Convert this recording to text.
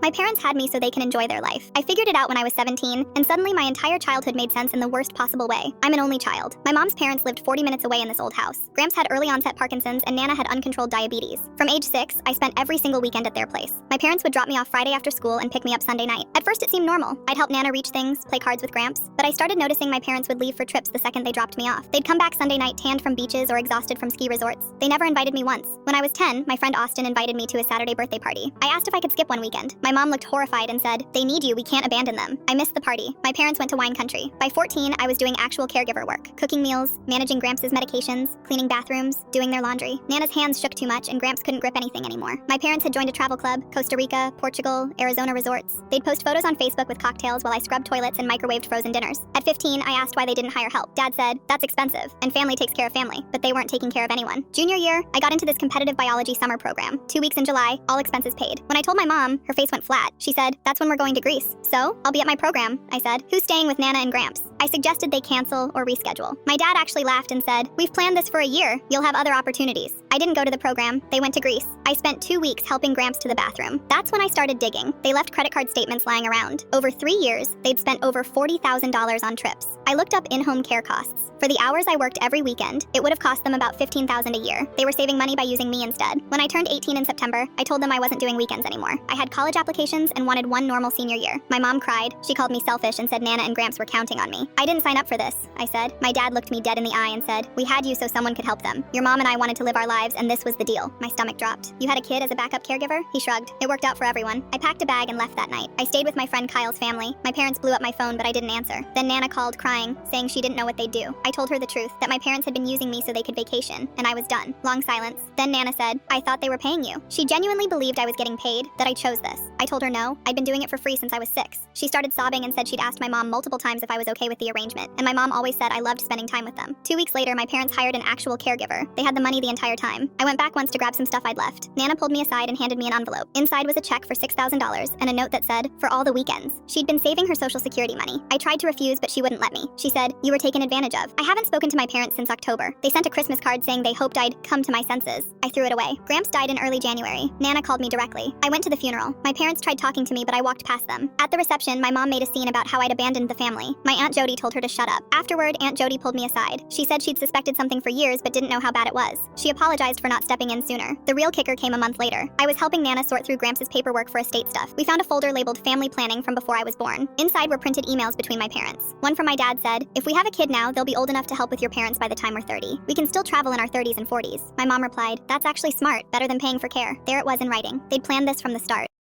My parents had me so they can enjoy their life. I figured it out when I was 17, and suddenly my entire childhood made sense in the worst possible way. I'm an only child. My mom's parents lived 40 minutes away in this old house. Gramps had early onset Parkinson's and Nana had uncontrolled diabetes. From age 6, I spent every single weekend at their place. My parents would drop me off Friday after school and pick me up Sunday night. At first it seemed normal. I'd help Nana reach things, play cards with Gramps, but I started noticing my parents would leave for trips the second they dropped me off. They'd come back Sunday night tanned from beaches or exhausted from ski resorts. They never invited me once. When I was 10, my friend Austin invited me to a Saturday birthday party. I asked if I could skip one weekend. My mom looked horrified and said, "They need you, we can't abandon them." I missed the party. My parents went to wine country. By 14, I was doing actual caregiver work, cooking meals, managing Gramps' medications, cleaning bathrooms, doing their laundry. Nana's hands shook too much and Gramps couldn't grip anything anymore. My parents had joined a travel club, Costa Rica, Portugal, Arizona resorts. They'd post photos on Facebook with cocktails while I scrubbed toilets and microwaved frozen dinners. At 15, I asked why they didn't hire help. Dad said, "That's expensive, and family takes care of family," but they weren't taking care of anyone. Junior year, I got into this competitive biology summer program. 2 weeks in July, all expenses paid. When I told my mom, her face went flat. She said, "That's when we're going to Greece." "So, I'll be at my program," I said. "Who's staying with Nana and Gramps?" I suggested they cancel or reschedule. My dad actually laughed and said, "We've planned this for a year. You'll have other opportunities." I didn't go to the program. They went to Greece. I spent 2 weeks helping Gramps to the bathroom. That's when I started digging. They left credit card statements lying around. Over 3 years, they'd spent over $40,000 on trips. I looked up in-home care costs. For the hours I worked every weekend, it would have cost them about $15,000 a year. They were saving money by using me instead. When I turned 18 in September, I told them I wasn't doing weekends anymore. I had college applications and wanted one normal senior year. My mom cried. She called me selfish and said Nana and Gramps were counting on me. "I didn't sign up for this," I said. My dad looked me dead in the eye and said, "We had you so someone could help them. Your mom and I wanted to live our lives and this was the deal." My stomach dropped. "You had a kid as a backup caregiver?" He shrugged. "It worked out for everyone." I packed a bag and left that night. I stayed with my friend Kyle's family. My parents blew up my phone, but I didn't answer. Then Nana called crying, saying she didn't know what they'd do. I told her the truth, that my parents had been using me so they could vacation, and I was done. Long silence. Then Nana said, "I thought they were paying you." She genuinely believed I was getting paid, that I chose this. I told her no, I'd been doing it for free since I was 6. She started sobbing and said she'd asked my mom multiple times if I was okay with the arrangement, and my mom always said I loved spending time with them. 2 weeks later, my parents hired an actual caregiver. They had the money the entire time. I went back once to grab some stuff I'd left. Nana pulled me aside and handed me an envelope. Inside was a check for $6,000 and a note that said, "For all the weekends." She'd been saving her Social Security money. I tried to refuse, but she wouldn't let me. She said, "You were taken advantage of." I haven't spoken to my parents since October. They sent a Christmas card saying they hoped I'd come to my senses. I threw it away. Gramps died in early January. Nana called me directly. I went to the funeral. My parents tried talking to me, but I walked past them. At the reception, my mom made a scene about how I'd abandoned the family. My Aunt Jody told her to shut up. Afterward, Aunt Jody pulled me aside. She said she'd suspected something for years, but didn't know how bad it was. She apologized for not stepping in sooner. The real kicker came a month later. I was helping Nana sort through Gramps' paperwork for estate stuff. We found a folder labeled Family Planning from before I was born. Inside were printed emails between my parents. One from my dad said, "If we have a kid now, they'll be old enough to help with your parents by the time we're 30. We can still travel in our 30s and 40s. My mom replied, "That's actually smart, better than paying for care." There it was in writing. They'd planned this from the start.